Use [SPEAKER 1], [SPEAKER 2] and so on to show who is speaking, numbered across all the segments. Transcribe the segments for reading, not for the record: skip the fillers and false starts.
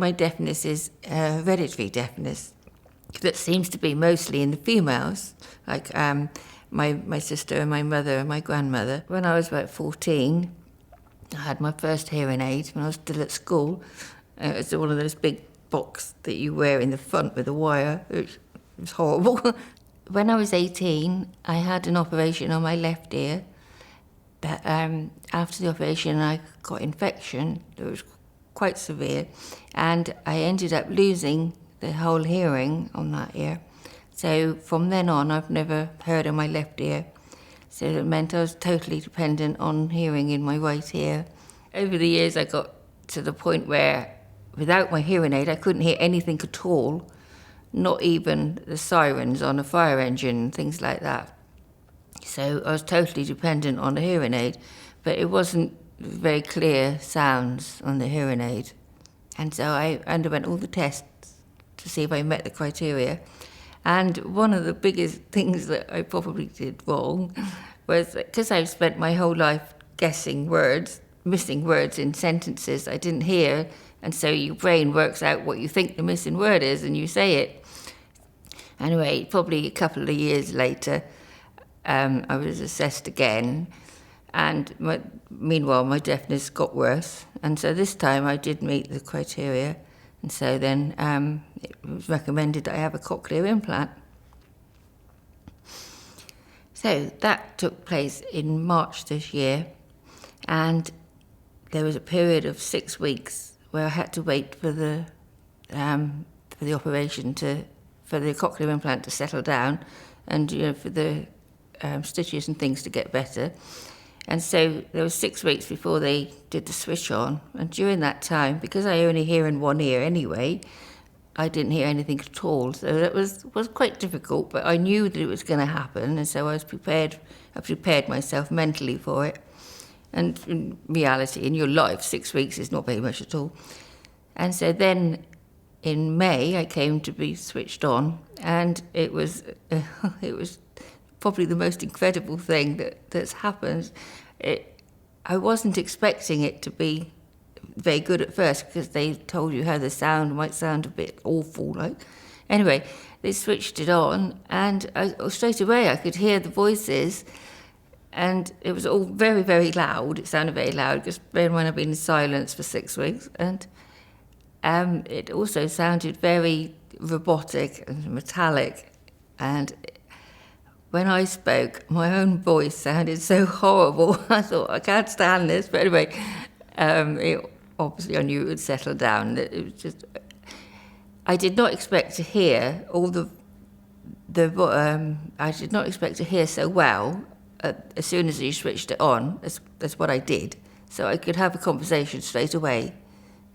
[SPEAKER 1] my deafness is hereditary deafness that seems to be mostly in the females, like my sister and my mother and my grandmother. When I was about 14, I had my first hearing aid when I was still at school. It was one of those big box that you wear in the front with a wire. It was horrible. When I was 18, I had an operation on my left ear. But after the operation, I got infection. It was quite severe. And I ended up losing the whole hearing on that ear. So from then on, I've never heard in my left ear. So it meant I was totally dependent on hearing in my right ear. Over the years, I got to the point where without my hearing aid, I couldn't hear anything at all, not even the sirens on a fire engine, things like that. So I was totally dependent on the hearing aid, but it wasn't very clear sounds on the hearing aid. And so I underwent all the tests to see if I met the criteria. And one of the biggest things that I probably did wrong was because I spent my whole life guessing words, missing words in sentences I didn't hear, and so your brain works out what you think the missing word is and you say it. Anyway, probably a couple of years later, I was assessed again, and meanwhile my deafness got worse, and so this time I did meet the criteria, and so then it was recommended that I have a cochlear implant. So that took place in March this year, and there was a period of 6 weeks where I had to wait for the operation for the cochlear implant to settle down, and for the stitches and things to get better. And so there was 6 weeks before they did the switch on, and during that time, because I only hear in one ear anyway, I didn't hear anything at all. So that was quite difficult, but I knew that it was going to happen, and so I was prepared. I prepared myself mentally for it. And in reality, in your life, 6 weeks is not very much at all. And so then in May, I came to be switched on, and it was probably the most incredible thing that's happened. I wasn't expecting it to be very good at first, because they told you how the sound might sound a bit awful. Anyway, they switched it on, and straight away I could hear the voices, and it was all very, very loud. It sounded very loud, because bear in mind I've been in silence for 6 weeks, and it also sounded very robotic and metallic, and when I spoke, my own voice sounded so horrible. I thought, I can't stand this. But anyway, obviously I knew it would settle down. It was just, I did not expect to hear all I did not expect to hear so well as soon as you switched it on. That's what I did. So I could have a conversation straight away.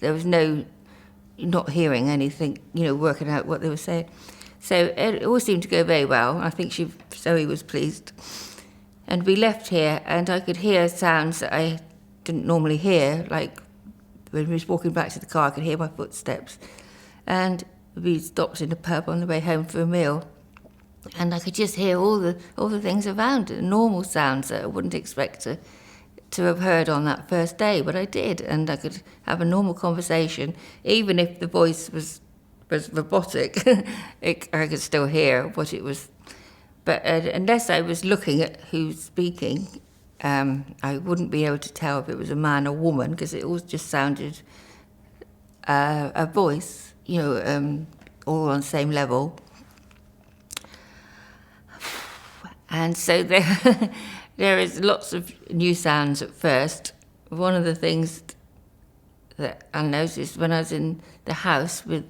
[SPEAKER 1] There was no not hearing anything, working out what they were saying. So it all seemed to go very well. I think Zoe was pleased. And we left here, and I could hear sounds that I didn't normally hear, like when we was walking back to the car, I could hear my footsteps. And we stopped in a pub on the way home for a meal, and I could just hear all the things around it, normal sounds that I wouldn't expect to have heard on that first day, but I did, and I could have a normal conversation, even if the voice was robotic. I could still hear what it was, but unless I was looking at who's speaking, I wouldn't be able to tell if it was a man or woman, because it all just sounded a voice, all on the same level. And so there is lots of new sounds at first. One of the things that I noticed when I was in the house with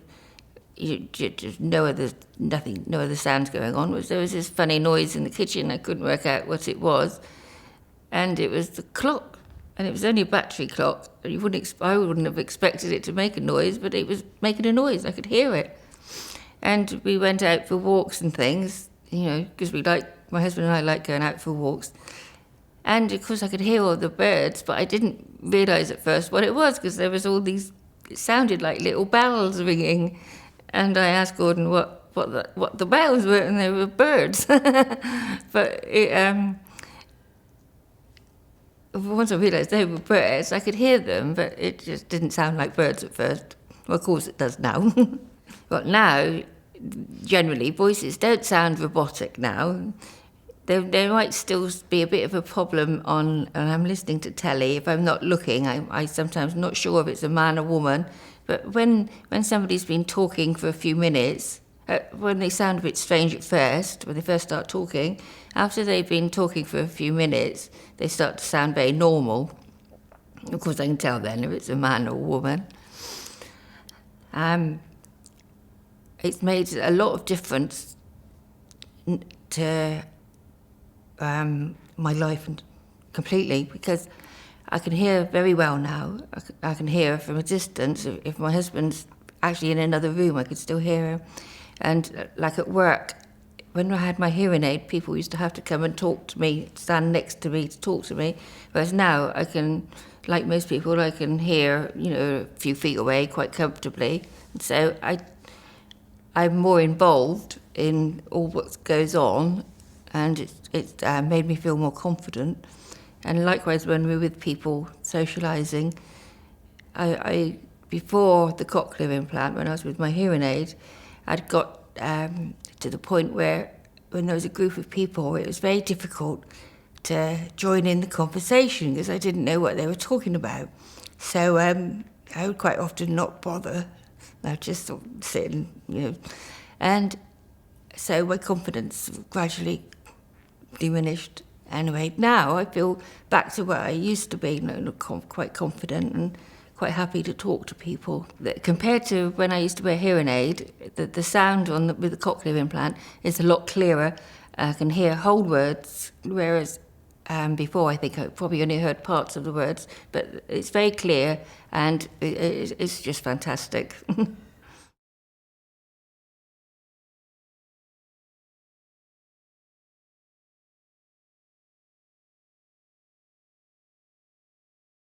[SPEAKER 1] just no other sounds going on, was there was this funny noise in the kitchen. I couldn't work out what it was, and it was the clock, and it was only a battery clock. I wouldn't have expected it to make a noise, but it was making a noise. I could hear it, and we went out for walks and things, because my husband and I like going out for walks. And of course I could hear all the birds, but I didn't realise at first what it was, because there was all these, it sounded like little bells ringing. And I asked Gordon what the bells were, and they were birds. But once I realised they were birds, I could hear them, but it just didn't sound like birds at first. Well, of course it does now. But now, generally, voices don't sound robotic now. There might still be a bit of a problem and I'm listening to telly. If I'm not looking, I sometimes not sure if it's a man or woman. But when somebody's been talking for a few minutes, when they sound a bit strange at first, when they first start talking, after they've been talking for a few minutes, they start to sound very normal. Of course, I can tell then if it's a man or a woman. It's made a lot of difference to my life completely, because I can hear very well now. I can hear from a distance. If my husband's actually in another room, I could still hear him. And like at work, when I had my hearing aid, people used to have to come and talk to me, stand next to me to talk to me. Whereas now I can, like most people, I can hear, a few feet away quite comfortably. And so I'm more involved in all what goes on, and it's made me feel more confident. And likewise, when we're with people socialising, I before the cochlear implant, when I was with my hearing aid, I'd got to the point where when there was a group of people, it was very difficult to join in the conversation because I didn't know what they were talking about. So I would quite often not bother. I'd just sort of sit and, And so my confidence gradually diminished. Anyway, now I feel back to where I used to be, quite confident and quite happy to talk to people. Compared to when I used to wear hearing aid, the sound with the cochlear implant is a lot clearer. I can hear whole words, whereas before I think I probably only heard parts of the words, but it's very clear and it's just fantastic.